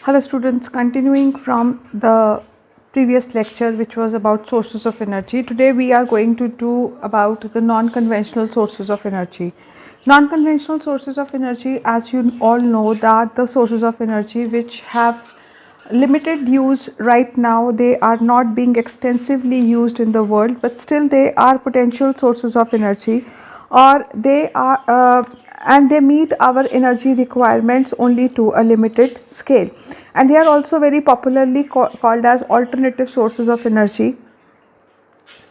Hello students, continuing from the previous lecture which was about sources of energy. Today we are going to do about the non-conventional sources of energy. Non-conventional sources of energy, as you all know, that the sources of energy which have limited use right now. They are not being extensively used in the world, but still they are potential sources of energy, or they are and they meet our energy requirements only to a limited scale, and they are also very popularly called as alternative sources of energy.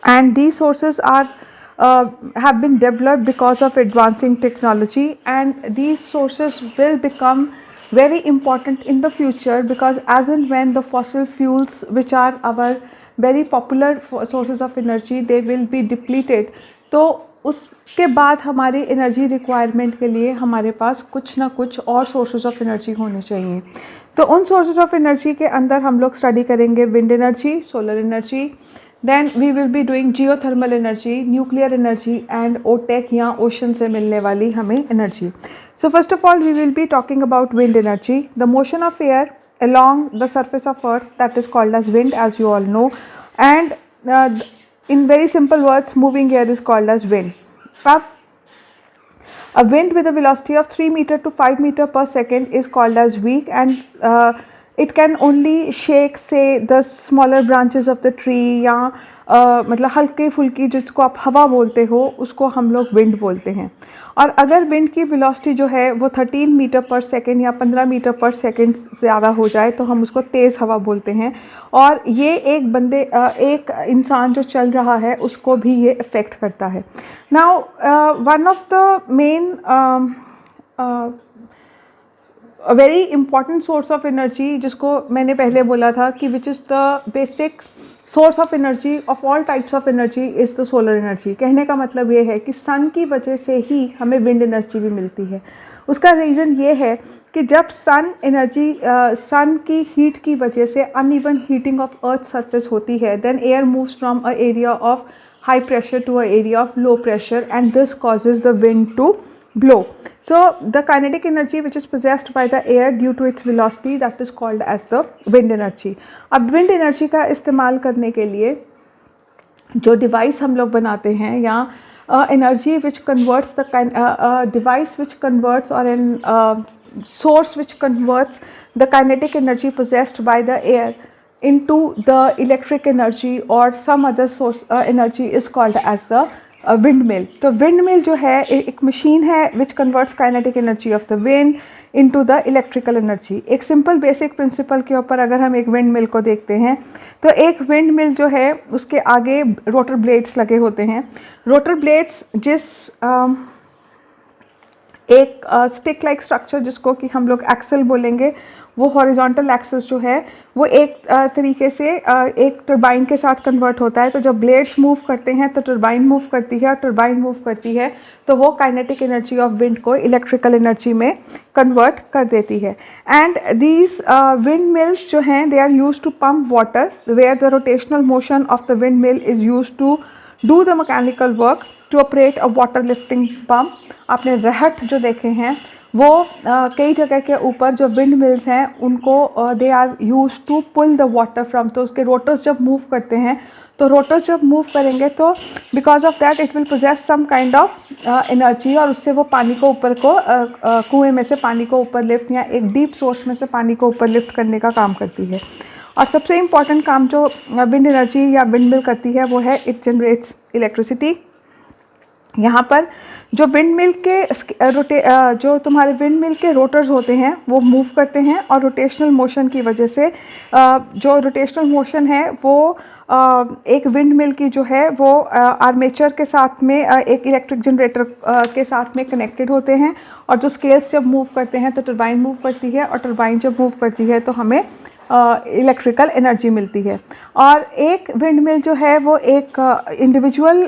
And these sources are have been developed because of advancing technology, and these sources will become very important in the future, because as and when the fossil fuels, which are our very popular sources of energy, they will be depleted, तो उसके बाद हमारे energy requirement के लिए हमारे पास कुछ ना कुछ और सोर्सेज ऑफ एनर्जी होने चाहिए. तो उन सोर्सेज ऑफ एनर्जी के अंदर हम लोग स्टडी करेंगे wind energy, solar energy, then we will be doing geothermal energy, nuclear energy and OTEC या ओशन से मिलने वाली हमें energy. So first of all we will be talking about wind energy. The motion of air along the surface of earth, that is called as wind, as you all know, and in very simple words, moving air is called as wind. A wind with a velocity of 3 meter to 5 meter per second is called as weak, and it can only shake say the smaller branches of the tree, या मतलब हल्की फुल्की जिसको आप हवा बोलते हो उसको हम लोग विंड बोलते हैं. और अगर विंड की वेलोसिटी जो है वो 13 मीटर पर सेकेंड या 15 मीटर पर सेकेंड ज़्यादा हो जाए तो हम उसको तेज़ हवा बोलते हैं, और ये एक इंसान जो चल रहा है उसको भी ये इफ़ेक्ट करता है. Now one of the main a very important source of energy, जिसको मैंने पहले बोला था कि which is the basic source of energy of all types of energy is the solar energy. कहने का मतलब ये है कि सन की वजह से ही हमें विंड एनर्जी भी मिलती है. उसका रीज़न ये है कि जब सन की हीट की वजह से uneven heating of earth surface होती है, then air moves from a area of high pressure to an area of low pressure, and this causes the wind to blow. So the kinetic energy which is possessed by the air due to its velocity, that is called as the wind energy. अब wind energy का इस्तेमाल करने के लिए जो device हम लोग बनाते हैं, या energy which converts the device which converts, or an source which converts the kinetic energy possessed by the air into the electric energy or some other source energy is called as the windmill. तो windmill जो है एक machine है which converts kinetic energy of the wind into the electrical energy. एक simple basic principle के ऊपर अगर हम एक windmill को देखते हैं तो एक windmill जो है उसके आगे रोटर ब्लेड्स लगे होते हैं. रोटर ब्लेड्स एक स्टिक लाइक स्ट्रक्चर जिसको कि हम लोग एक्सल बोलेंगे, वो हॉरिजॉन्टल एक्सिस जो है वो एक तरीके से एक टरबाइन के साथ कन्वर्ट होता है. तो जब ब्लेड्स मूव करते हैं तो टरबाइन मूव करती है, और टरबाइन मूव करती है तो वो काइनेटिक एनर्जी ऑफ विंड को इलेक्ट्रिकल एनर्जी में कन्वर्ट कर देती है. एंड दीज विंड मिल्स जो हैं they are use to pump water, where the rotational motion of the wind mill is use to do the mechanical work to operate a water lifting pump. आपने रहट जो देखे हैं वो कई जगह के ऊपर जो विंड मिल्स हैं उनको they are use to pull the water from. तो उसके रोटर्स जब मूव करते हैं तो रोटर्स जब मूव करेंगे तो because of that it will possess some kind of energy, और उससे वो पानी को ऊपर को कुएं में से पानी को ऊपर लिफ्ट, या एक डीप सोर्स में से पानी को ऊपर लिफ्ट करने का काम करती है. और सबसे इम्पॉर्टेंट काम जो विंड एनर्जी या विंड मिल करती है वो है इट जनरेट्स इलेक्ट्रिसिटी. यहाँ पर जो विंड मिल के जो तुम्हारे विंड मिल के रोटर्स होते हैं वो मूव करते हैं, और रोटेशनल मोशन की वजह से जो रोटेशनल मोशन है वो एक विंड मिल की जो है वो आर्मेचर के साथ में एक इलेक्ट्रिक जनरेटर के साथ में कनेक्टेड होते हैं, और जो स्केल्स जब मूव करते हैं तो टरबाइन मूव करती है, और टरबाइन जब मूव करती है तो हमें इलेक्ट्रिकल एनर्जी मिलती है. और एक विंड मिल जो है वो एक इंडिविजुअल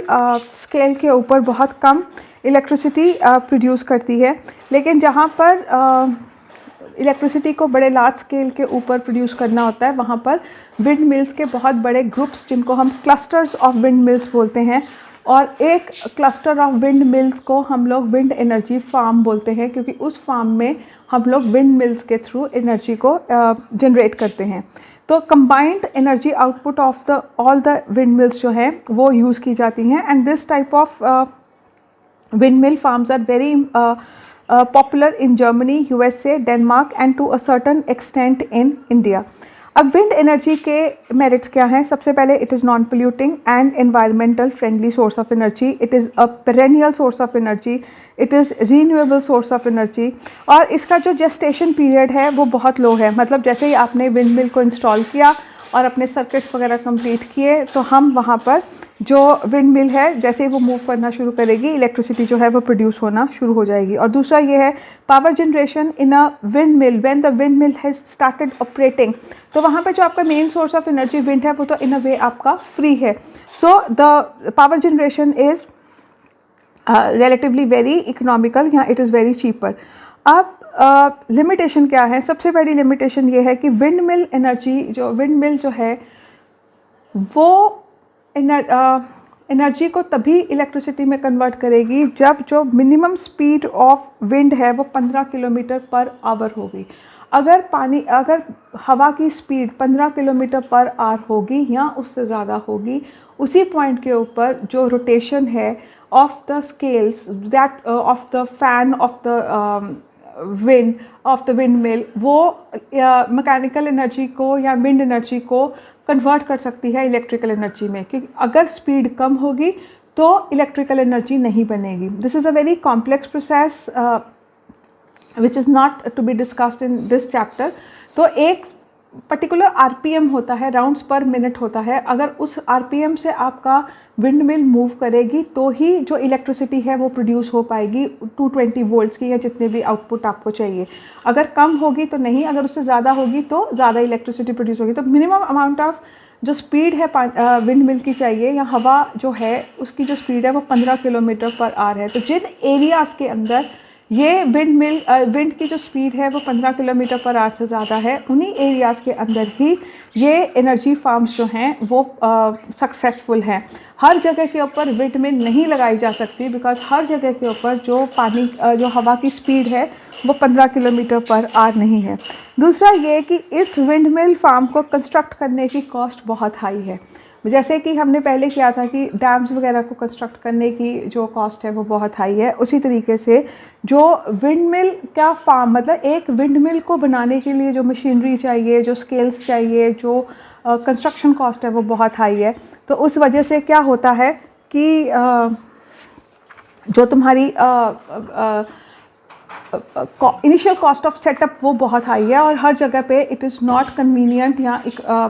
स्केल के ऊपर बहुत कम इलेक्ट्रिसिटी प्रोड्यूस करती है, लेकिन जहाँ पर इलेक्ट्रिसिटी को बड़े लार्ज स्केल के ऊपर प्रोड्यूस करना होता है वहाँ पर विंड मिल्स के बहुत बड़े ग्रुप्स, जिनको हम क्लस्टर्स ऑफ विंड मिल्स बोलते हैं, और एक क्लस्टर ऑफ विंड मिल्स को हम लोग विंड एनर्जी फार्म बोलते हैं, क्योंकि उस फार्म में हम लोग विंड मिल्स के थ्रू एनर्जी को जनरेट करते हैं। तो combined energy output of the all the wind mills जो हैं वो यूज़ की जाती हैं। And this type of windmill farms are very popular in Germany, USA, Denmark and to a certain extent in India. अब विंड एनर्जी के merits क्या हैं? सबसे पहले it is non polluting and environmental friendly source of energy, it is a perennial source of energy, it is renewable source of energy, और इसका जो gestation period है वो बहुत लो है। मतलब जैसे ही आपने विंड मिल को इंस्टॉल किया और अपने सर्किट्स वगैरह कंप्लीट किए तो हम वहाँ पर जो विंड मिल है जैसे ही वो मूव करना शुरू करेगी, इलेक्ट्रिसिटी जो है वो प्रोड्यूस होना शुरू हो जाएगी। और दूसरा ये है power generation in a wind mill, when the wind mill has started operating, तो वहाँ पे जो आपका main source of energy wind है वो तो इन अ वे आपका फ्री है। So the power generation is relatively very economical या इट इज़ वेरी चीपर। अब लिमिटेशन क्या है? सबसे बड़ी लिमिटेशन ये है कि विंड मिल एनर्जी जो विंड मिल जो है वो एनर्जी को तभी इलेक्ट्रिसिटी में कन्वर्ट करेगी जब जो मिनिमम स्पीड ऑफ विंड है वो 15 किलोमीटर पर आवर होगी। अगर हवा की स्पीड 15 किलोमीटर पर आवर होगी या उससे ज़्यादा होगी, उसी पॉइंट के ऊपर जो रोटेशन है of the scales that of the fan of the wind मिल वो मैकेनिकल एनर्जी को या विंड एनर्जी को कन्वर्ट कर सकती है इलेक्ट्रिकल एनर्जी में, क्योंकि अगर स्पीड कम होगी तो इलेक्ट्रिकल एनर्जी नहीं बनेगी। This is a very complex process which is not to be discussed in this chapter. तो एक पर्टिकुलर आरपीएम होता है, राउंड्स पर मिनट होता है। अगर उस आरपीएम से आपका विंड मिल मूव करेगी तो ही जो इलेक्ट्रिसिटी है वो प्रोड्यूस हो पाएगी 220 वोल्ट्स की या जितने भी आउटपुट आपको चाहिए। अगर कम होगी तो नहीं, अगर उससे ज़्यादा होगी तो ज़्यादा इलेक्ट्रिसिटी प्रोड्यूस होगी। तो मिनिमम अमाउंट ऑफ जो स्पीड है विंड मिल की चाहिए या हवा जो है उसकी जो स्पीड है वो 15 किलोमीटर पर आवर है। तो जिन एरियाज़ के अंदर ये विंड की जो स्पीड है वो 15 किलोमीटर पर आवर से ज़्यादा है, उन्हीं एरियाज़ के अंदर ही ये एनर्जी फार्म्स जो हैं वो सक्सेसफुल हैं। हर जगह के ऊपर विंड मिल नहीं लगाई जा सकती, बिकॉज हर जगह के ऊपर जो हवा की स्पीड है वो 15 किलोमीटर पर आवर नहीं है। दूसरा ये कि इस विंड मिल फार्म को कंस्ट्रक्ट करने की कॉस्ट बहुत हाई है। जैसे कि हमने पहले किया था कि डैम्स वगैरह को कंस्ट्रक्ट करने की जो कॉस्ट है वो बहुत हाई है, उसी तरीके से जो विंड मिल का फार्म मतलब एक विंड मिल को बनाने के लिए जो मशीनरी चाहिए, जो स्केल्स चाहिए, जो कंस्ट्रक्शन कॉस्ट है वो बहुत हाई है। तो उस वजह से क्या होता है कि जो तुम्हारी इनिशियल कॉस्ट ऑफ सेटअप वो बहुत हाई है और हर जगह पे इट इज़ नॉट कन्वीनियंट या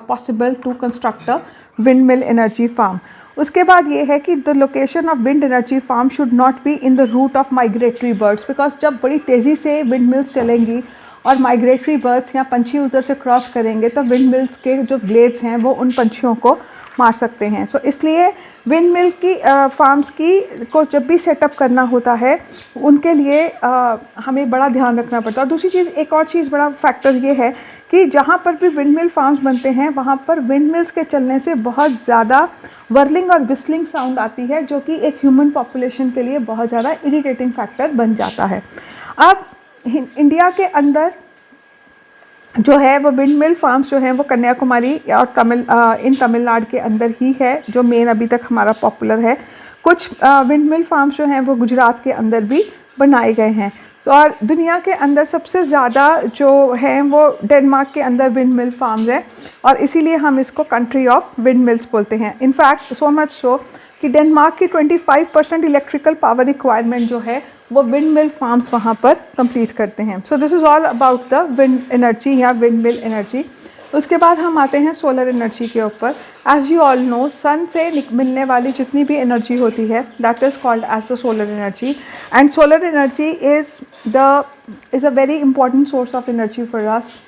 possible to construct a wind mill energy farm. उसके बाद ये है कि the location of wind energy farm should not be in the route of migratory birds, because जब बड़ी तेज़ी से विंड मिल्स चलेंगी और माइग्रेटरी बर्ड्स या पंछी उधर से क्रॉस करेंगे तो विंड मिल्स के जो ब्लेड्स हैं वो उन पंछियों को मार सकते हैं। सो इसलिए विंड मिल की फार्म्स को जब भी सेटअप करना होता है उनके लिए हमें बड़ा ध्यान रखना पड़ता है। और दूसरी चीज़, एक और चीज़ बड़ा फैक्टर ये है कि जहाँ पर भी विंड मिल फार्म्स बनते हैं वहाँ पर विंड मिल्स के चलने से बहुत ज़्यादा वर्लिंग और विस्लिंग साउंड आती है, जो कि एक ह्यूमन पॉपुलेशन के लिए बहुत ज़्यादा इरिटेटिंग फैक्टर बन जाता है। अब इंडिया के अंदर जो है वो विंड मिल फार्म्स जो हैं वो कन्याकुमारी और तमिलनाडु के अंदर ही है, जो मेन अभी तक हमारा पॉपुलर है। कुछ विंड मिल फार्म्स जो हैं वो गुजरात के अंदर भी बनाए गए हैं। और दुनिया के अंदर सबसे ज़्यादा जो हैं वो डेनमार्क के अंदर विंड मिल फार्म्स हैं और इसीलिए हम इसको कंट्री ऑफ विंड मिल्स बोलते हैं। इनफैक्ट सो मच सो कि डेनमार्क की 25% इलेक्ट्रिकल पावर रिक्वायरमेंट जो है वो विंड मिल फार्म्स वहाँ पर कंप्लीट करते हैं। So this is all about the wind energy या विंड मिल एनर्जी। उसके बाद हम आते हैं सोलर एनर्जी के ऊपर। As you all know, sun से मिलने वाली जितनी भी एनर्जी होती है that is called as the solar energy, and solar energy is a very important source of energy for us.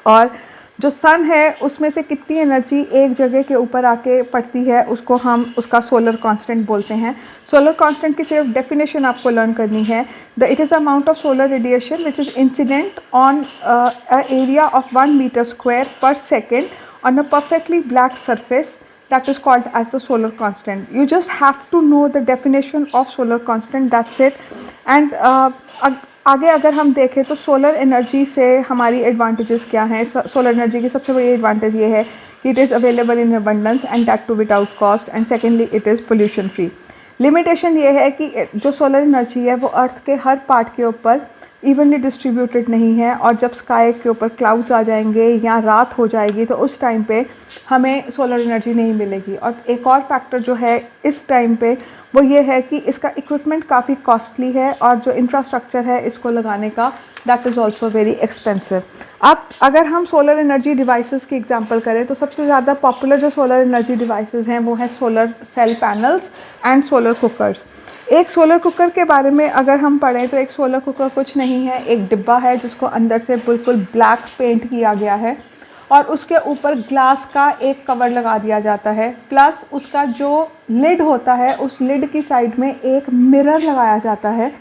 और जो सन है उसमें से कितनी एनर्जी एक जगह के ऊपर आके पड़ती है उसको हम उसका सोलर कांस्टेंट बोलते हैं। सोलर कांस्टेंट की सिर्फ डेफिनेशन आपको लर्न करनी है। It is the amount of solar radiation which is incident on a area of 1 metre square per second on a perfectly black surface, that is called as the solar constant. You just have to know the definition of solar constant, that's it. And आगे अगर हम देखें तो solar energy से हमारी advantages क्या हैं। Solar energy की सबसे बड़ी एडवांटेज ये है कि it is available in abundance and that too without cost, and secondly it is pollution free. Limitation ये है कि जो सोलर एनर्जी है वो अर्थ के हर पार्ट के ऊपर इवनली डिस्ट्रीब्यूटेड नहीं है, और जब स्काई के ऊपर क्लाउड्स आ जाएंगे या रात हो जाएगी तो उस टाइम पे हमें सोलर एनर्जी नहीं मिलेगी। और एक और फैक्टर जो है इस टाइम पे वो ये है कि इसका इक्विपमेंट काफ़ी कॉस्टली है, और जो इंफ्रास्ट्रक्चर है इसको लगाने का that is also very expensive. अब अगर हम सोलर एनर्जी डिवाइसेस की एग्जांपल करें तो सबसे ज़्यादा पॉपुलर जो सोलर एनर्जी डिवाइसेस हैं वो है solar cell panels and solar cookers. एक सोलर कुकर के बारे में अगर हम पढ़ें तो एक सोलर कुकर कुछ नहीं है, एक डिब्बा है जिसको अंदर से बिल्कुल ब्लैक पेंट किया गया है, और उसके ऊपर ग्लास का एक कवर लगा दिया जाता है, प्लस उसका जो लिड होता है उस लिड की साइड में एक मिरर लगाया जाता है,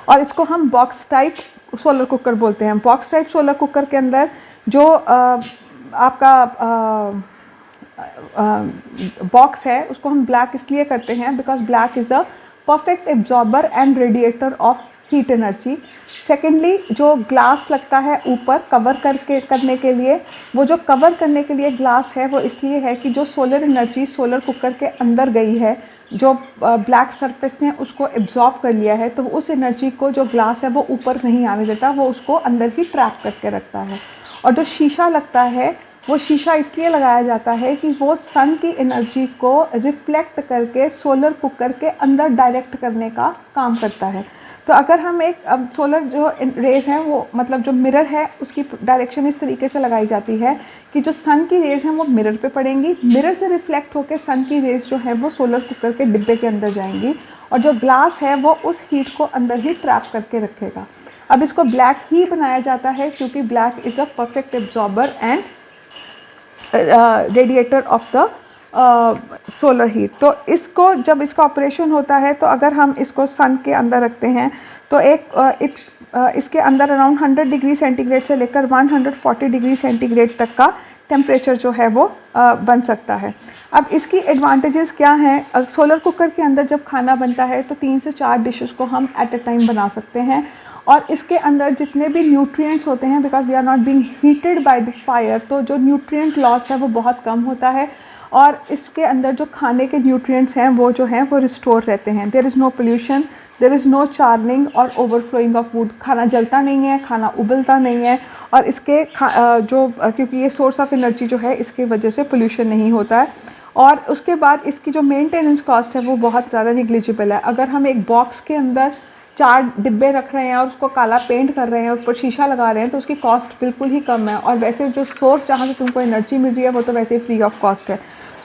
और इसको हम बॉक्स टाइप सोलर कुकर बोलते हैं। बॉक्स टाइप सोलर कुकर के अंदर जो आपका बॉक्स है उसको हम ब्लैक इसलिए करते हैं because black is a perfect absorber and radiator of heat energy. Secondly जो ग्लास लगता है ऊपर कवर करने के लिए, वो जो कवर करने के लिए ग्लास है वो इसलिए है कि जो सोलर एनर्जी सोलर कुकर के अंदर गई है, जो ब्लैक सरफेस ने उसको एब्जॉर्ब कर लिया है, तो उस एनर्जी को जो ग्लास है वो ऊपर नहीं आने देता, वो उसको अंदर ही ट्रैप करके रखता है। और जो शीशा लगता है वो शीशा इसलिए लगाया जाता है कि वो सन की एनर्जी को रिफ्लेक्ट करके सोलर कुकर के अंदर डायरेक्ट करने का काम करता है। तो अगर हम एक सोलर जो रेज़ हैं वो मतलब जो मिरर है उसकी डायरेक्शन इस तरीके से लगाई जाती है कि जो सन की रेज़ हैं वो मिरर पे पड़ेंगी, मिरर से रिफ्लेक्ट होकर सन की रेज़ जो है वो सोलर कुकर के डिब्बे के अंदर जाएंगी, और जो ग्लास है वो उस हीट को अंदर ही ट्रैप करके रखेगा। अब इसको ब्लैक ही बनाया जाता है क्योंकि black is a perfect absorber and radiator of the solar heat. तो इसको जब इसका ऑपरेशन होता है तो अगर हम इसको सन के अंदर रखते हैं तो इसके अंदर अराउंड 100 डिग्री सेंटीग्रेड से लेकर 140 डिग्री सेंटीग्रेड तक का टेम्परेचर जो है वो बन सकता है। अब इसकी एडवांटेजेस क्या हैं? सोलर कुकर के अंदर जब खाना बनता है तो 3 से 4 डिशेस को हम एट ए टाइम बना सकते हैं, और इसके अंदर जितने भी न्यूट्रिएंट्स होते हैं because they are not being heated by the fire, तो जो न्यूट्रिएंट लॉस है वो बहुत कम होता है, और इसके अंदर जो खाने के न्यूट्रिएंट्स हैं वो जो हैं वो रिस्टोर रहते हैं। There is no pollution, there is no churning और ओवरफ्लोइंग ऑफ फूड। खाना जलता नहीं है, खाना उबलता नहीं है, और इसके क्योंकि ये सोर्स ऑफ एनर्जी जो है इसकी वजह से पोल्यूशन नहीं होता है। और उसके बाद इसकी जो मेंटेनेंस कॉस्ट है वो बहुत ज़्यादा निग्लिजिबल है। अगर हम एक बॉक्स के अंदर 4 डिब्बे रख रहे हैं और उसको काला पेंट कर रहे हैं, ऊपर शीशा लगा रहे हैं, तो उसकी कॉस्ट बिल्कुल ही कम है, और वैसे जो सोर्स जहाँ से तुमको एनर्जी मिल रही है वो तो वैसे ही फ्री ऑफ कॉस्ट है।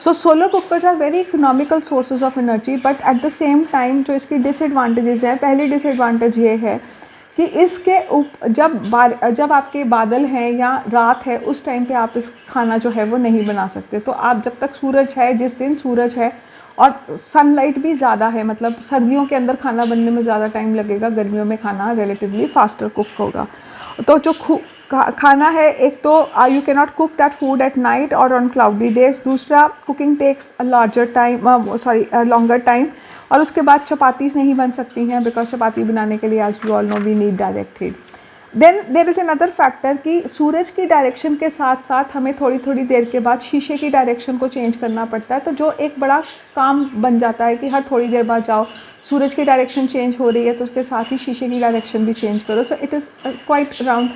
So solar cookers are very economical sources of energy, but at the same time जो इसकी डिसएडवांटेजेस हैं, पहली डिसएडवांटेज ये है कि इसके जब आपके बादल हैं या रात है उस टाइम पे आप इस खाना जो है वो नहीं बना सकते। तो आप जब तक सूरज है, जिस दिन सूरज है और सनलाइट भी ज़्यादा है, मतलब सर्दियों के अंदर खाना बनने में ज़्यादा टाइम लगेगा, गर्मियों में खाना रिलेटिवली फास्टर कुक होगा। तो जो खाना है, एक तो you can not cook that food at night और ऑन क्लाउडी डेज, दूसरा cooking takes a longer time, और उसके बाद चपातीस नहीं बन सकती हैं बिकॉज चपाती बनाने के लिए as we all know we need direct heat. Then there is another factor कि सूरज की डायरेक्शन के साथ साथ हमें थोड़ी थोड़ी देर के बाद शीशे की डायरेक्शन को चेंज करना पड़ता है, तो जो एक बड़ा काम बन जाता है कि हर थोड़ी देर बाद जाओ, सूरज की डायरेक्शन चेंज हो रही है तो उसके साथ ही शीशे की डायरेक्शन भी चेंज करो। So it is quite around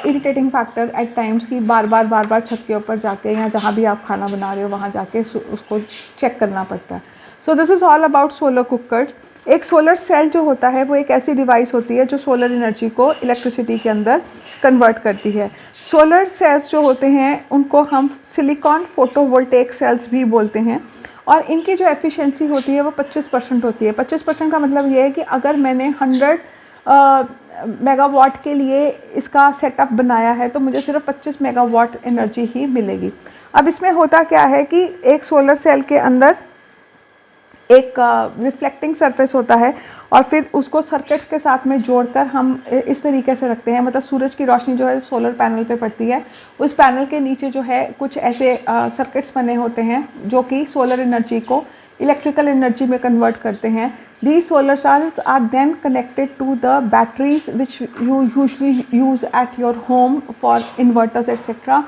irritating factor at times कि बार बार छत के ऊपर जाके या जहाँ भी आप खाना बना रहे हो वहाँ जाके उसको चेक करना पड़ता है। So this is all about solar cooker. एक सोलर सेल जो होता है वो एक ऐसी डिवाइस होती है जो सोलर एनर्जी को इलेक्ट्रिसिटी के अंदर कन्वर्ट करती है। सोलर सेल्स जो होते हैं उनको हम सिलिकॉन फोटोवोल्टेइक सेल्स भी बोलते हैं, और इनकी जो एफिशिएंसी होती है वो 25% होती है। 25% का मतलब ये है कि अगर मैंने 100 मेगावाट के लिए इसका सेटअप बनाया है तो मुझे सिर्फ 25 मेगावाट एनर्जी ही मिलेगी। अब इसमें होता क्या है कि एक सोलर सेल के अंदर एक रिफ्लेक्टिंग सरफेस होता है, और फिर उसको सर्किट्स के साथ में जोड़कर हम इस तरीके से रखते हैं, मतलब सूरज की रोशनी जो है सोलर पैनल पे पड़ती है, उस पैनल के नीचे जो है कुछ ऐसे सर्किट्स बने होते हैं जो कि सोलर एनर्जी को इलेक्ट्रिकल एनर्जी में कन्वर्ट करते हैं। These solar cells are then connected to the batteries which you usually use at your home for inverters etc.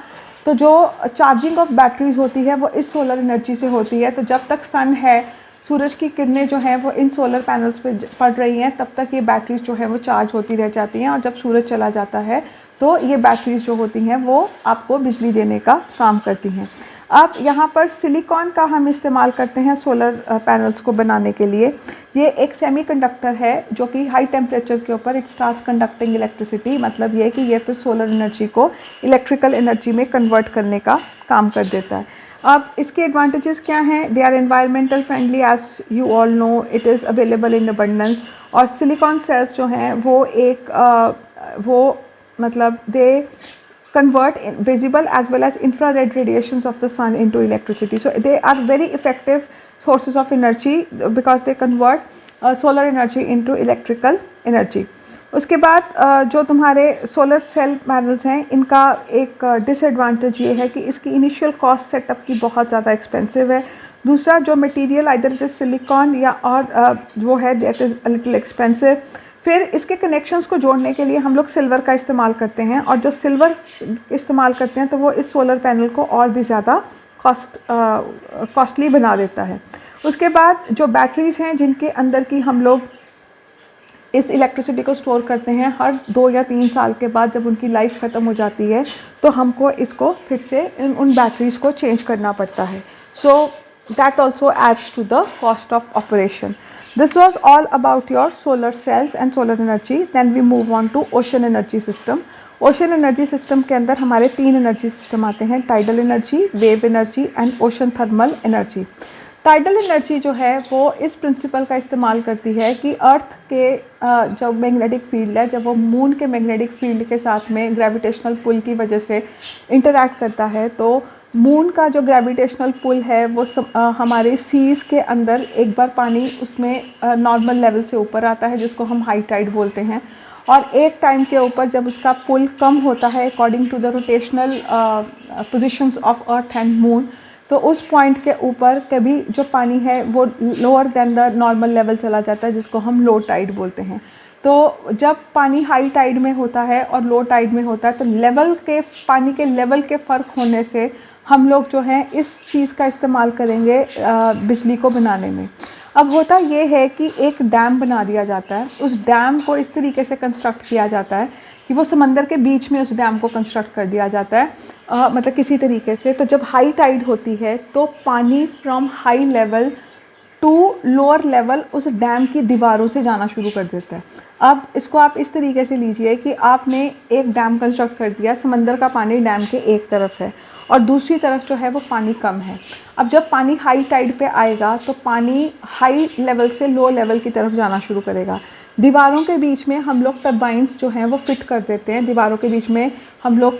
तो जो चार्जिंग ऑफ बैटरीज होती है वो इस सोलर एनर्जी से होती है। तो जब तक सन है, सूरज की किरणें जो हैं वो इन सोलर पैनल्स पे पड़ रही हैं, तब तक ये बैटरीज जो है वो चार्ज होती रह जाती हैं, और जब सूरज चला जाता है तो ये बैटरीज जो होती हैं वो आपको बिजली देने का काम करती हैं। अब यहाँ पर सिलिकॉन का हम इस्तेमाल करते हैं सोलर पैनल्स को बनाने के लिए। ये एक सेमीकंडक्टर है जो कि हाई टेम्परेचर के ऊपर इट स्टार्ट्स कंडक्टिंग इलेक्ट्रिसिटी, मतलब ये कि ये फिर सोलर एनर्जी को इलेक्ट्रिकल एनर्जी में कन्वर्ट करने का काम कर देता है। अब इसके एडवांटेजेस क्या हैं? They are environmental friendly, as you all know, it is available in abundance. और सिलिकॉन सेल्स जो हैं वो मतलब दे convert visible as well as infrared radiations of the sun into electricity. So they are very effective sources of energy because they convert solar energy into electrical energy. उसके बाद जो तुम्हारे solar cell panels हैं, इनका एक disadvantage ये है कि इसकी इनिशियल कॉस्ट सेटअप की बहुत ज़्यादा एक्सपेंसिव है। दूसरा, जो material either it is silicon या और वो है that is a little expensive. फिर इसके कनेक्शंस को जोड़ने के लिए हम लोग सिल्वर का इस्तेमाल करते हैं, और जो सिल्वर इस्तेमाल करते हैं तो वो इस सोलर पैनल को और भी ज़्यादा कॉस्टली बना देता है। उसके बाद जो बैटरीज़ हैं जिनके अंदर की हम लोग इस इलेक्ट्रिसिटी को स्टोर करते हैं, हर 2 या 3 साल के बाद जब उनकी लाइफ ख़त्म हो जाती है तो हमको इसको फिर से उन बैटरीज़ को चेंज करना पड़ता है। So that also adds to the cost of operation. This was all about your solar cells and solar energy. Then we move on to ocean energy system. Ocean energy system के अंदर हमारे 3 energy system आते हैं: tidal energy, wave energy and ocean thermal energy. Tidal energy जो है वो इस principal का इस्तेमाल करती है कि अर्थ के जो मैग्नेटिक फील्ड है, जब वो मून के मैग्नेटिक फील्ड के साथ में ग्रेविटेशनल पुल की वजह से इंटरैक्ट करता है, तो मून का जो ग्रेविटेशनल पुल है वो हमारे सीज़ के अंदर एक बार पानी उसमें नॉर्मल लेवल से ऊपर आता है, जिसको हम हाई टाइड बोलते हैं। और एक टाइम के ऊपर जब उसका पुल कम होता है according to the rotational positions of earth and moon, तो उस पॉइंट के ऊपर कभी जो पानी है वो lower than the normal level चला जाता है, जिसको हम लो टाइड बोलते हैं। तो जब पानी हाई टाइड में होता है और लो टाइड में होता है, तो पानी के लेवल के फ़र्क होने से हम लोग जो हैं इस चीज़ का इस्तेमाल करेंगे बिजली को बनाने में। अब होता ये है कि एक डैम बना दिया जाता है, उस डैम को इस तरीके से कंस्ट्रक्ट किया जाता है कि वो समंदर के बीच में उस डैम को कंस्ट्रक्ट कर दिया जाता है, मतलब किसी तरीके से। तो जब हाई टाइड होती है तो पानी from high level to lower level उस डैम की दीवारों से जाना शुरू कर देता है। अब इसको आप इस तरीके से लीजिए कि आपने एक डैम कंस्ट्रक्ट कर दिया, समंदर का पानी डैम के एक तरफ है और दूसरी तरफ जो है वो पानी कम है। अब जब पानी हाई टाइड पे आएगा तो पानी हाई लेवल से लो लेवल की तरफ जाना शुरू करेगा। दीवारों के बीच में हम लोग टरबाइंस जो हैं वो फिट कर देते हैं, दीवारों के बीच में हम लोग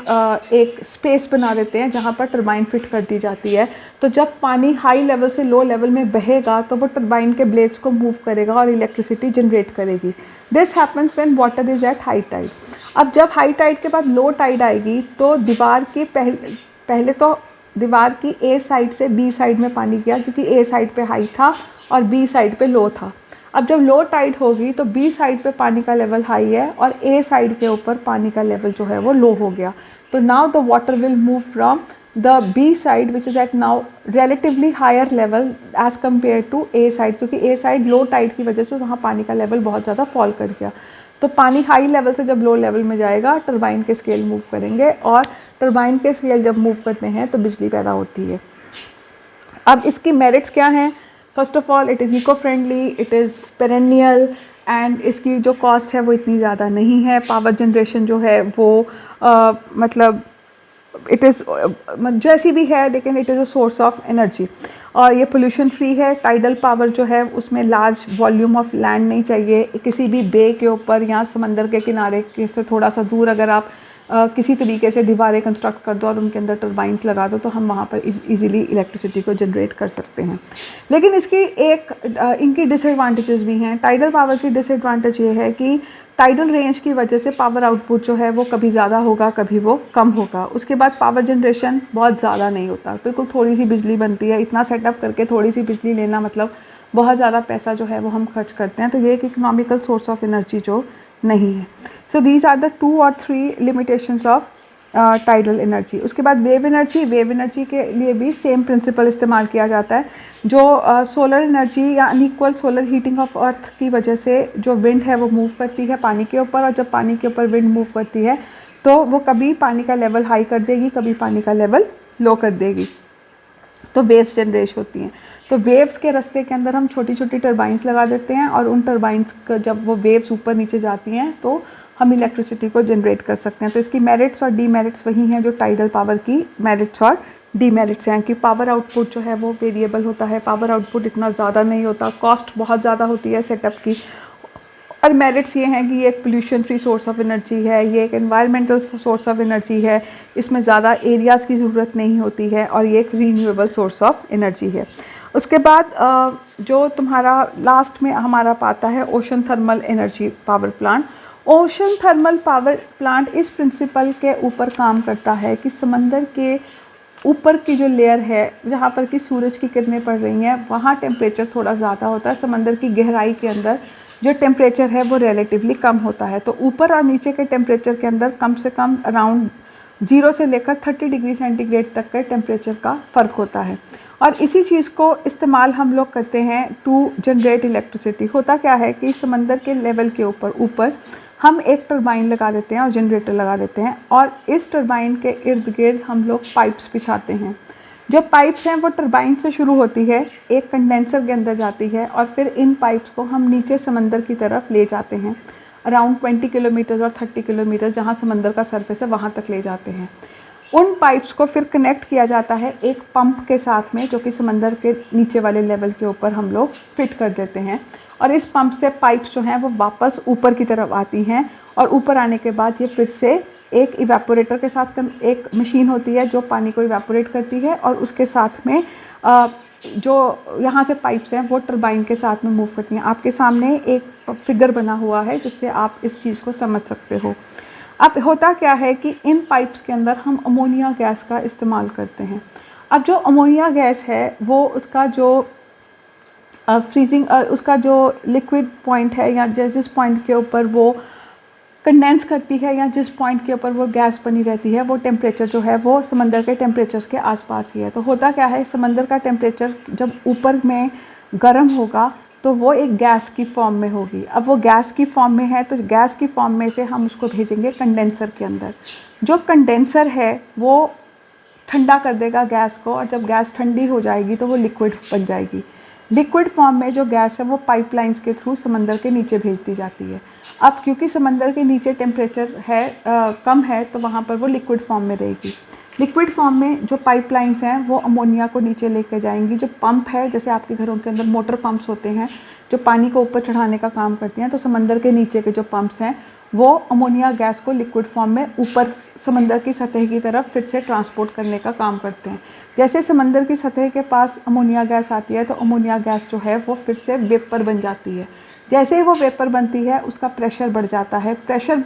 एक स्पेस बना देते हैं जहाँ पर टरबाइन फिट कर दी जाती है। तो जब पानी हाई लेवल से लो लेवल में बहेगा तो वो टरबाइन के ब्लेड्स को मूव करेगा और इलेक्ट्रिसिटी जनरेट करेगी। This happens when water is at high tide. अब जब हाई टाइड के बाद लो टाइड आएगी तो दीवार के पहले तो दीवार की ए साइड से बी साइड में पानी गया, क्योंकि ए साइड पे हाई था और बी साइड पे लो था। अब जब लो टाइड होगी तो बी साइड पे पानी का लेवल हाई है और ए साइड के ऊपर पानी का लेवल जो है वो लो हो गया। तो now the water will move from the B side which is at now relatively higher level as compare to A side, क्योंकि ए साइड लो टाइड की वजह से वहाँ पानी का लेवल बहुत ज़्यादा फॉल कर गया। तो पानी हाई लेवल से जब लो लेवल में जाएगा टरबाइन के स्केल मूव करेंगे, और टरबाइन के स्केल जब मूव करते हैं तो बिजली पैदा होती है। अब इसकी मेरिट्स क्या हैं? First of all, it is eco friendly, it is perennial, and इसकी जो कॉस्ट है वो इतनी ज़्यादा नहीं है। पावर जनरेशन जो है वो मतलब इट इज़ जैसी भी है, लेकिन it is a source of energy, और ये पोल्यूशन फ्री है। टाइडल पावर जो है उसमें लार्ज वॉल्यूम ऑफ लैंड नहीं चाहिए। किसी भी बे के ऊपर या समंदर के किनारे से थोड़ा सा दूर अगर आप किसी तरीके से दीवारें कंस्ट्रक्ट कर दो और उनके अंदर टरबाइंस लगा दो तो हम वहाँ पर इजीली इलेक्ट्रिसिटी को जनरेट कर सकते हैं। लेकिन इसकी इनकी डिसएडवांटेजेस भी हैं। टाइडल पावर की डिसएडवांटेज ये है कि टाइडल रेंज की वजह से पावर आउटपुट जो है वो कभी ज़्यादा होगा, कभी वो कम होगा। उसके बाद पावर जनरेशन बहुत ज़्यादा नहीं होता, बिल्कुल थोड़ी सी बिजली बनती है। इतना सेटअप करके थोड़ी सी बिजली लेना मतलब बहुत ज़्यादा पैसा जो है वो हम खर्च करते हैं, तो ये एक इकोनॉमिकल सोर्स ऑफ एनर्जी जो नहीं है। सो दीज आर द 2 और 3 लिमिटेशंस ऑफ टाइडल एनर्जी। उसके बाद वेव एनर्जी के लिए भी सेम प्रिंसिपल इस्तेमाल किया जाता है। जो सोलर एनर्जी या अनइक्वल सोलर हीटिंग ऑफ अर्थ की वजह से जो विंड है वो मूव करती है पानी के ऊपर, और जब पानी के ऊपर विंड मूव करती है तो वो कभी पानी का लेवल हाई कर देगी, कभी पानी का लेवल लो कर देगी, तो वेव्स जनरेट होती हैं। तो वेव्स के रास्ते के अंदर हम छोटी छोटी टरबाइंस लगा देते हैं, और उन टरबाइंस का जब वो वेव्स ऊपर नीचे जाती हैं तो हम इलेक्ट्रिसिटी को जनरेट कर सकते हैं। तो इसकी मेरिट्स और डीमेरिट्स वही हैं जो टाइडल पावर की मेरिट्स और डीमेरिट्स हैं, कि पावर आउटपुट जो है वो वेरिएबल होता है, पावर आउटपुट इतना ज़्यादा नहीं होता, कॉस्ट बहुत ज़्यादा होती है सेटअप की। और मेरिट्स ये हैं कि ये एक pollution free source of energy है, ये एक एनवायरमेंटल सोर्स ऑफ एनर्जी है, इसमें ज़्यादा एरियाज़ की ज़रूरत नहीं होती है, और ये एक रीन्यूएबल सोर्स ऑफ एनर्जी है। उसके बाद जो तुम्हारा लास्ट में हमारा पाता है ocean thermal energy power plant. Ocean thermal power plant इस प्रिंसिपल के ऊपर काम करता है कि समंदर के ऊपर की जो लेयर है जहाँ पर कि सूरज की किरणें पड़ रही हैं वहाँ टेम्परेचर थोड़ा ज़्यादा होता है, समंदर की गहराई के अंदर जो टेम्परेचर है वो रिलेटिवली कम होता है। तो ऊपर और नीचे के टेम्परेचर के अंदर कम से कम अराउंड 0 से लेकर 30 डिग्री सेंटीग्रेड तक के टेम्परेचर का फ़र्क होता है, और इसी चीज़ को इस्तेमाल हम लोग करते हैं टू जनरेट इलेक्ट्रिसिटी। होता क्या है कि समंदर के लेवल के ऊपर हम एक टरबाइन लगा देते हैं और जनरेटर लगा देते हैं, और इस टरबाइन के इर्द गिर्द हम लोग पाइप्स बिछाते हैं। जो पाइप्स हैं वो टरबाइन से शुरू होती है, एक कंडेंसर के अंदर जाती है, और फिर इन पाइप्स को हम नीचे समंदर की तरफ ले जाते हैं, अराउंड 20 किलोमीटर और 30 किलोमीटर जहाँ समंदर का सरफेस है वहाँ तक ले जाते हैं। उन पाइप्स को फिर कनेक्ट किया जाता है एक पंप के साथ में, जो कि समंदर के नीचे वाले लेवल के ऊपर हम लोग फिट कर देते हैं, और इस पंप से पाइप्स जो हैं वो वापस ऊपर की तरफ आती हैं, और ऊपर आने के बाद ये फिर से एक इवेपोरेटर के साथ एक मशीन होती है जो पानी को इवेपोरेट करती है, और उसके साथ में जो यहाँ से पाइप्स हैं वो टरबाइन के साथ में मूव करती हैं। आपके सामने एक फिगर बना हुआ है जिससे आप इस चीज़ को समझ सकते हो। अब होता क्या है कि इन पाइप्स के अंदर हम अमोनिया गैस का इस्तेमाल करते हैं। अब जो अमोनिया गैस है वो उसका जो उसका जो लिक्विड पॉइंट है, या जिस पॉइंट के ऊपर वो कंडेंस करती है, या जिस पॉइंट के ऊपर वो गैस बनी रहती है, वो टेम्परेचर जो है वो समंदर के टेम्परेचर के आसपास ही है। तो होता क्या है, समंदर का टेम्परेचर जब ऊपर में गर्म होगा तो वो एक गैस की फॉर्म में होगी। अब वो गैस की फॉर्म में है तो गैस की फॉर्म में से हम उसको भेजेंगे कंडेंसर के अंदर। जो कंडेंसर है वो ठंडा कर देगा गैस को, और जब गैस ठंडी हो जाएगी तो वो लिक्विड बन जाएगी। लिक्विड फॉर्म में जो गैस है वो पाइपलाइंस के थ्रू समंदर के नीचे भेज दी जाती है। अब क्योंकि समंदर के नीचे टेम्परेचर है कम है, तो वहाँ पर वो लिक्विड फॉर्म में रहेगी। लिक्विड फॉर्म में जो पाइपलाइंस हैं वो अमोनिया को नीचे लेकर जाएंगी। जो पंप है, जैसे आपके घरों के अंदर मोटर पंप्स होते हैं जो पानी को ऊपर चढ़ाने का काम करती हैं, तो समंदर के नीचे के जो पंप्स हैं वो अमोनिया गैस को लिक्विड फॉर्म में ऊपर समंदर की सतह की तरफ फिर से ट्रांसपोर्ट करने का काम करते हैं। जैसे समंदर की सतह के पास अमोनिया गैस आती है तो अमोनिया गैस जो है वो फिर से वेपर बन जाती है। जैसे ही वो वेपर बनती है उसका प्रेशर बढ़ जाता है। प्रेशर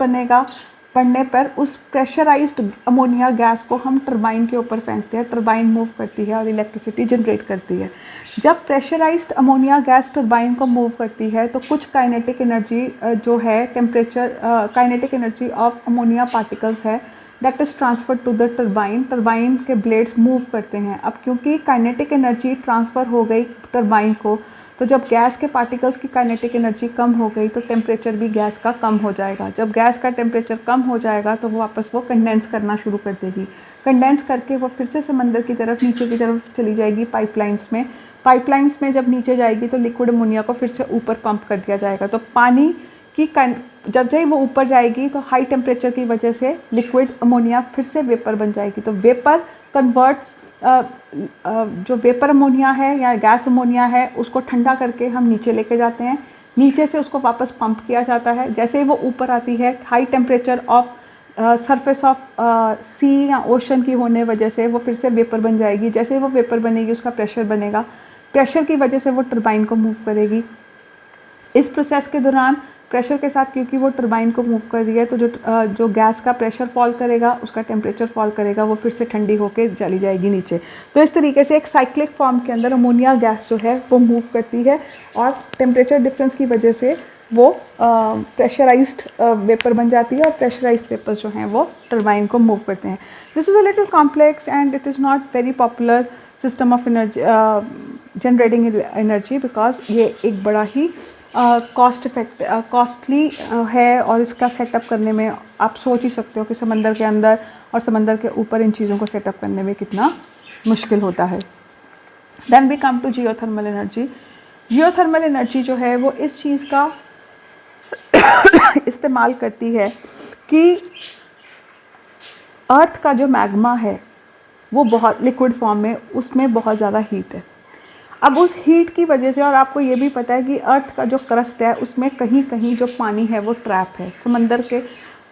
बढ़ने पर उस प्रेशराइज्ड अमोनिया गैस को हम टरबाइन के ऊपर फेंकते हैं। टरबाइन मूव करती है और इलेक्ट्रिसिटी जनरेट करती है। जब प्रेशराइज्ड अमोनिया गैस टरबाइन को मूव करती है तो कुछ काइनेटिक एनर्जी जो है kinetic energy of ammonia particles है that is transfer to the turbine. Turbine के ब्लेड्स मूव करते हैं। अब क्योंकि काइनेटिक एनर्जी ट्रांसफ़र हो गई टरबाइन को, तो जब गैस के पार्टिकल्स की काइनेटिक एनर्जी कम हो गई तो टेम्परेचर भी गैस का कम हो जाएगा। जब गैस का टेम्परेचर कम हो जाएगा तो वो वापस वो कंडेंस करना शुरू कर देगी। कंडेंस करके वो फिर से समंदर की तरफ नीचे की तरफ चली जाएगी पाइपलाइंस में। पाइपलाइंस में जब नीचे जाएगी तो लिक्विड अमोनिया को फिर से ऊपर पंप कर दिया जाएगा। तो पानी की जब वो ऊपर जाएगी तो हाई टेम्परेचर की वजह से लिक्विड अमोनिया फिर से वेपर बन जाएगी। तो वेपर कन्वर्ट्स जो वेपर अमोनिया है या गैस अमोनिया है उसको ठंडा करके हम नीचे लेके जाते हैं। नीचे से उसको वापस पंप किया जाता है। जैसे ही वो ऊपर आती है, high temperature of surface of sea या ओशन की होने वजह से वो फिर से वेपर बन जाएगी। जैसे ही वो वेपर बनेगी उसका प्रेशर बनेगा। प्रेशर की वजह से वो टरबाइन को मूव करेगी। इस प्रोसेस के दौरान प्रेशर के साथ क्योंकि वो टरबाइन को मूव कर रही है, तो जो गैस का प्रेशर फॉल करेगा, उसका टेम्परेचर फॉल करेगा, वो फिर से ठंडी होकर चली जाएगी नीचे। तो इस तरीके से एक साइक्लिक फॉर्म के अंदर अमोनिया गैस जो है वो मूव करती है और टेम्परेचर डिफरेंस की वजह से वो प्रेशराइज्ड वेपर बन जाती है और प्रेशराइज्ड वेपर्स जो हैं वो टरबाइन को मूव करते हैं। This is a little complex and it is not very popular system of energy, generating energy, because ये एक बड़ा ही कॉस्टली है और इसका सेटअप करने में आप सोच ही सकते हो कि समंदर के अंदर और समंदर के ऊपर इन चीज़ों को सेटअप करने में कितना मुश्किल होता है। Then we come to geothermal energy. Geothermal energy जो है वो इस चीज़ का इस्तेमाल करती है कि अर्थ का जो मैग्मा है वो बहुत लिक्विड फॉर्म में, उसमें बहुत ज़्यादा हीट है। अब उस हीट की वजह से, और आपको ये भी पता है कि अर्थ का जो क्रस्ट है उसमें कहीं कहीं जो पानी है वो ट्रैप है। समंदर के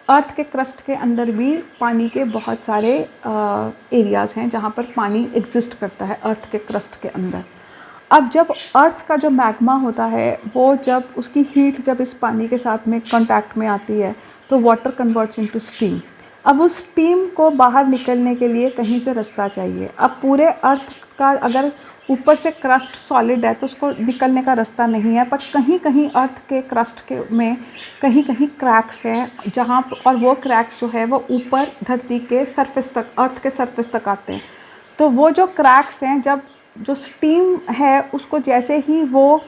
अर्थ के क्रस्ट के अंदर भी पानी के बहुत सारे एरियाज़ हैं जहाँ पर पानी एग्जिस्ट करता है अर्थ के क्रस्ट के अंदर। अब जब अर्थ का जो मैग्मा होता है वो जब उसकी हीट जब इस पानी के साथ में कांटेक्ट में आती है तो वाटर कन्वर्ट्स इनटू स्टीम। अब उस स्टीम को बाहर निकलने के लिए कहीं से रास्ता चाहिए। अब पूरे अर्थ का अगर ऊपर से क्रस्ट सॉलिड है तो उसको निकलने का रास्ता नहीं है, पर कहीं कहीं अर्थ के क्रस्ट के में कहीं कहीं क्रैक्स हैं जहाँ, और वो क्रैक्स जो है वो ऊपर धरती के सरफेस तक, अर्थ के सरफेस तक आते हैं। तो वो जो क्रैक्स हैं, जब जो स्टीम है उसको जैसे ही वो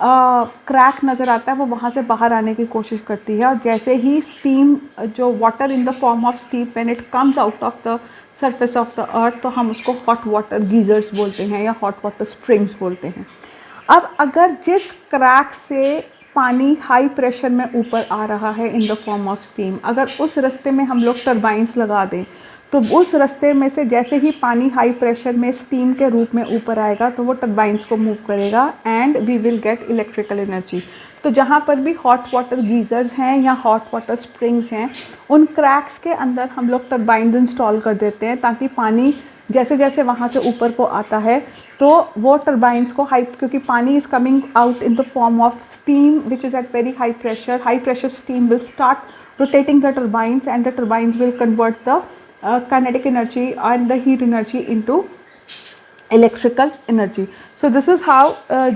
क्रैक नज़र आता है वो वहाँ से बाहर आने की कोशिश करती है, और जैसे ही स्टीम, जो water in the form of steam when it comes out of the surface of the earth, तो हम उसको हॉट वाटर गीज़र्स बोलते हैं या हॉट वाटर स्प्रिंग्स बोलते हैं। अब अगर जिस क्रैक से पानी हाई प्रेशर में ऊपर आ रहा है इन द फॉर्म ऑफ स्टीम, अगर उस रास्ते में हम लोग टरबाइंस लगा दें तो उस रास्ते में से जैसे ही पानी हाई प्रेशर में स्टीम के रूप में ऊपर आएगा तो वो टरबाइंस को मूव करेगा and we will get electrical energy. तो जहाँ पर भी हॉट वाटर गीज़र्स हैं या हॉट वाटर स्प्रिंग्स हैं, उन क्रैक्स के अंदर हम लोग टरबाइंस इंस्टॉल कर देते हैं ताकि पानी जैसे जैसे वहाँ से ऊपर को आता है तो वो टरबाइंस को क्योंकि पानी is coming out in the form of steam which is at very high pressure steam will start rotating the turbines and the turbines will convert the kinetic energy and the heat energy into electrical energy. So this is how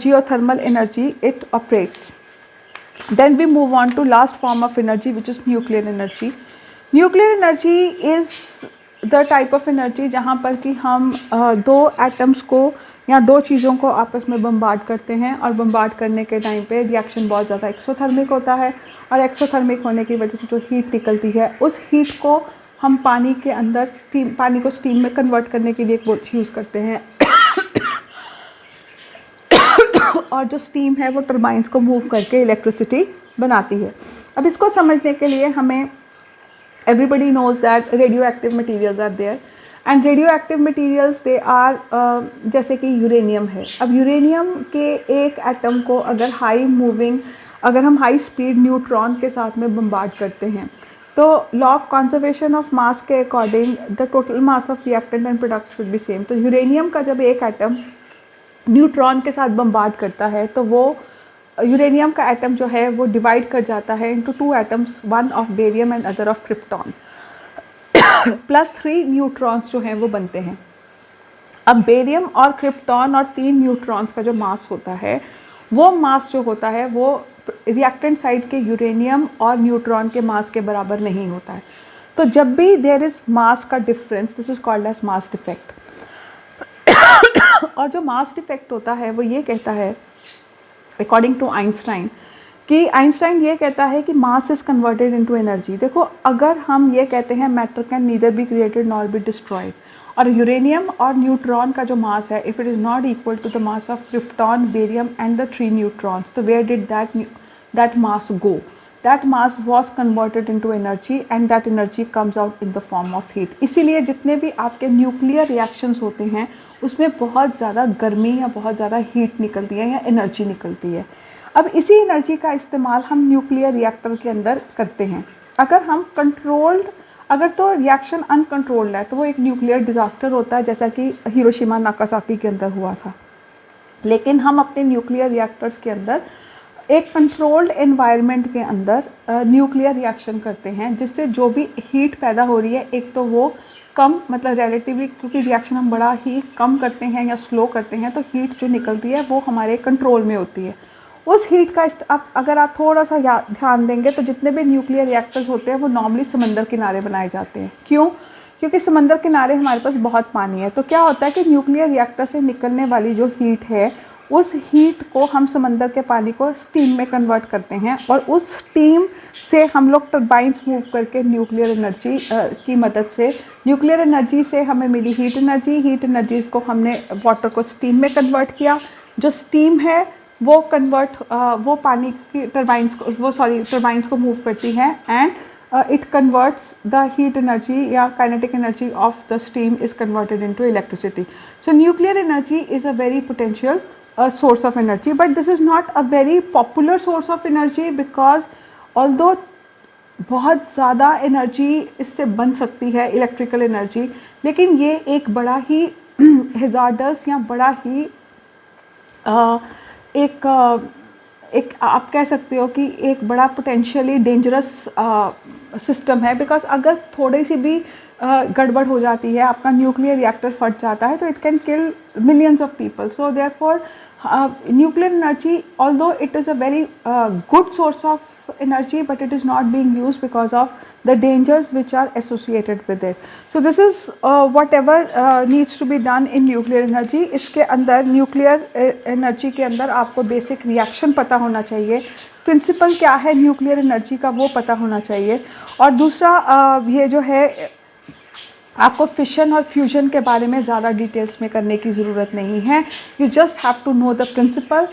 geothermal energy it operates. Then we move on to last form of energy, which is nuclear energy. Nuclear energy is the type of energy जहाँ पर कि हम दो atoms को या दो चीज़ों को आपस में बम्बार्ड करते हैं, और बम्बार्ड करने के टाइम पे रिएक्शन बहुत ज़्यादा एक्सोथर्मिक होता है, और एक्सोथर्मिक होने की वजह से जो हीट निकलती है उस हीट को हम पानी के अंदर पानी को स्टीम में कन्वर्ट करने के लिए यूज़ करते हैं और जो स्टीम है वो टरबाइंस को मूव करके इलेक्ट्रिसिटी बनाती है। अब इसको समझने के लिए हमें, everybody knows that radioactive materials are there, and radioactive materials they are, जैसे कि यूरेनियम है। अब यूरेनियम के एक एटम को अगर हम हाई स्पीड न्यूट्रॉन के साथ में बम्बार्ड करते हैं तो law of conservation of mass के according the total mass of reactant and product should be same. तो यूरेनियम का जब एक एटम न्यूट्रॉन के साथ बम्बार्ड करता है तो वो यूरेनियम का एटम जो है वो डिवाइड कर जाता है into two atoms, one of barium and other of krypton, +3 neutrons जो हैं वो बनते हैं। अब बेरियम और क्रिप्टॉन और 3 न्यूट्रॉन्स का जो मास होता है, वो मास जो होता है वो रिएक्टेंट साइड के यूरेनियम और न्यूट्रॉन के मास के बराबर नहीं होता है। तो जब भी देयर इज़ मास का difference, this is called as mass defect. और जो मास डिफेक्ट होता है वो ये कहता है, अकॉर्डिंग टू आइंस्टाइन, कि आइंस्टाइन ये कहता है कि mass is converted into energy. देखो, अगर हम ये कहते हैं matter can neither be created nor be destroyed, और यूरेनियम और न्यूट्रॉन का जो मास है, if it is not equal to the mass of krypton, barium and the 3 neutrons, तो where did that mass go? That mass was converted into energy and that energy comes out in the form of heat. इसीलिए जितने भी आपके nuclear reactions होते हैं उसमें बहुत ज़्यादा गर्मी या बहुत ज़्यादा हीट निकलती है या एनर्जी निकलती है। अब इसी एनर्जी का इस्तेमाल हम न्यूक्लियर रिएक्टर के अंदर करते हैं। अगर तो रिएक्शन अनकंट्रोल्ड है तो वो एक न्यूक्लियर डिज़ास्टर होता है, जैसा कि हिरोशिमा नागासाकी के अंदर हुआ था। लेकिन हम अपने न्यूक्लियर रिएक्टर्स के अंदर एक कंट्रोल्ड एनवायरनमेंट के अंदर न्यूक्लियर रिएक्शन करते हैं, जिससे जो भी हीट पैदा हो रही है एक तो वो कम, मतलब रिलेटिवली, क्योंकि रिएक्शन हम बड़ा ही कम करते हैं या स्लो करते हैं तो हीट जो निकलती है वो हमारे कंट्रोल में होती है। उस हीट का अब अगर आप थोड़ा सा ध्यान देंगे तो जितने भी न्यूक्लियर रिएक्टर्स होते हैं वो नॉर्मली समंदर किनारे बनाए जाते हैं। क्यों? क्योंकि समंदर किनारे हमारे पास बहुत पानी है। तो क्या होता है कि न्यूक्लियर रिएक्टर से निकलने वाली जो हीट है उस हीट को हम समंदर के पानी को स्टीम में कन्वर्ट करते हैं, और उस स्टीम से हम लोग टर्बाइंस मूव करके न्यूक्लियर एनर्जी की मदद से, न्यूक्लियर एनर्जी से हमें मिली हीट एनर्जी को हमने वाटर को स्टीम में कन्वर्ट किया। जो स्टीम है वो वो पानी की टर्बाइंस को मूव करती है, and it converts the heat energy या kinetic energy of the steam is converted into electricity. So nuclear energy is a very potential source of energy, but this is not a very popular source of energy because although बहुत ज़्यादा energy इससे बन सकती है, electrical energy, लेकिन ये एक बड़ा ही हैज़ार्डस या बड़ा ही एक आप कह सकते हो कि एक बड़ा पोटेंशियली डेंजरस सिस्टम है। बिकॉज अगर थोड़ी सी भी गड़बड़ हो जाती है, आपका न्यूक्लियर रिएक्टर फट जाता है, तो it can kill millions of people. So therefore nuclear energy, although it is a very good source of energy, but it is not being used because of the dangers which are associated with it. So this is whatever needs to be done in nuclear energy. इसके अंदर nuclear energy के अंदर आपको basic reaction पता होना चाहिए, principal क्या है न्यूक्लियर एनर्जी का वो पता होना चाहिए, और दूसरा ये जो है आपको फिशन और फ्यूजन के बारे में ज़्यादा डिटेल्स में करने की ज़रूरत नहीं है। You just have to know the principle.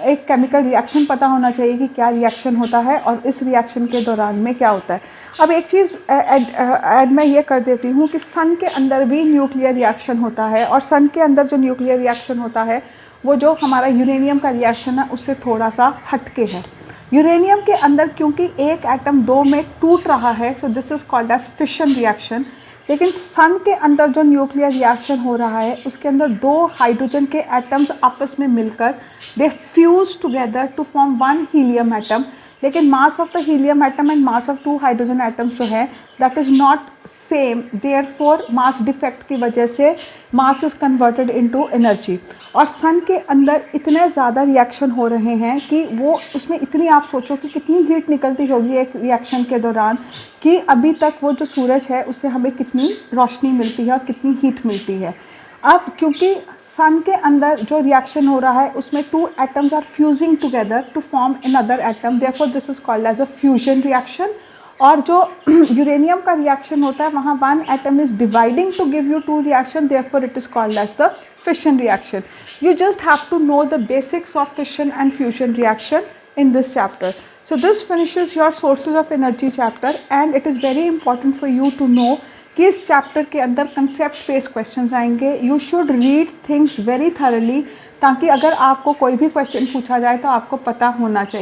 एक केमिकल रिएक्शन पता होना चाहिए कि क्या रिएक्शन होता है और इस रिएक्शन के दौरान में क्या होता है। अब एक चीज़ ऐड मैं ये कर देती हूँ कि सन के अंदर भी न्यूक्लियर रिएक्शन होता है, और सन के अंदर जो न्यूक्लियर रिएक्शन होता है वो जो हमारा यूरेनियम का रिएक्शन है उससे थोड़ा सा हटके है। यूरेनियम के अंदर क्योंकि एक एटम दो में टूट रहा है, so this is called as fission reaction. लेकिन सन के अंदर जो न्यूक्लियर रिएक्शन हो रहा है उसके अंदर दो हाइड्रोजन के एटम्स आपस में मिलकर they fuse together to form one helium atom. लेकिन mass of the helium atom and mass of two hydrogen atoms जो है that is not same, therefore mass defect की वजह से mass is converted into energy. और sun के अंदर इतने ज़्यादा रिएक्शन हो रहे हैं कि वो उसमें इतनी, आप सोचो कि कितनी हीट निकलती होगी एक रिएक्शन के दौरान, कि अभी तक वो जो सूरज है उससे हमें कितनी रोशनी मिलती है और कितनी हीट मिलती है। अब क्योंकि सन के अंदर जो रिएक्शन हो रहा है उसमें two atoms are fusing together to form another atom, therefore this is called as a fusion reaction. और जो यूरेनियम का रिएक्शन होता है वहाँ one atom is dividing to give you two reaction, therefore it is called as the fission reaction. You just have to know the basics of fission and fusion reaction in this chapter. So this finishes your sources of energy chapter, and it is very important for you to know कि इस chapter के अंदर concept based questions आएंगे। You should read things very thoroughly, ताकि अगर आपको कोई भी क्वेश्चन पूछा जाए तो आपको पता होना चाहिए।